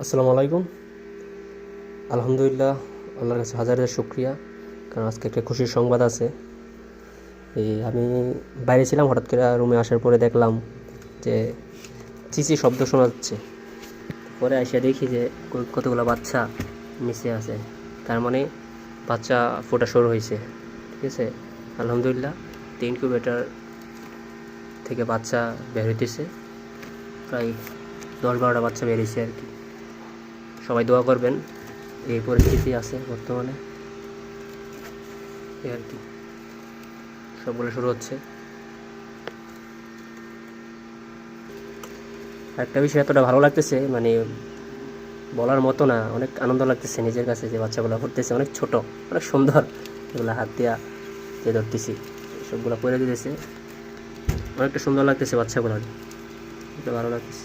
আসসালামু আলাইকুম। আলহামদুলিল্লাহ, আল্লাহর কাছে হাজার হাজার শুক্রিয়া। কারণ আজকে একটা খুশির সংবাদ আছে। আমি বাইরে ছিলাম, হঠাৎ করে রুমে আসার পরে দেখলাম যে চিচি শব্দ শোনা যাচ্ছে। পরে এসে দেখি যে কতগুলো বাচ্চা নিচে আছে। তার মানে বাচ্চা ফোটা শুরু হয়েছে। ঠিক আছে, আলহামদুলিল্লাহ। ইনকিউবেটর থেকে বাচ্চা বের হইতেছে, প্রায় 10-12টা বাচ্চা বেরিয়েছে আর কি। সবাই দোয়া করবেন। এই পরিস্থিতি আছে বর্তমানে, এই আর কি। সবগুলো শুরু হচ্ছে। একটা বিষয় এতটা ভালো লাগতেছে, মানে বলার মতো না। অনেক আনন্দ লাগতেছে নিজের কাছে যে বাচ্চাগুলো পড়তেছে, অনেক ছোট, অনেক সুন্দর। এগুলো হাত দিয়া যে ধরতেছি, সবগুলো পরে দিতেছে। অনেকটা সুন্দর লাগতেছে বাচ্চাগুলো, ভালো লাগতেছে।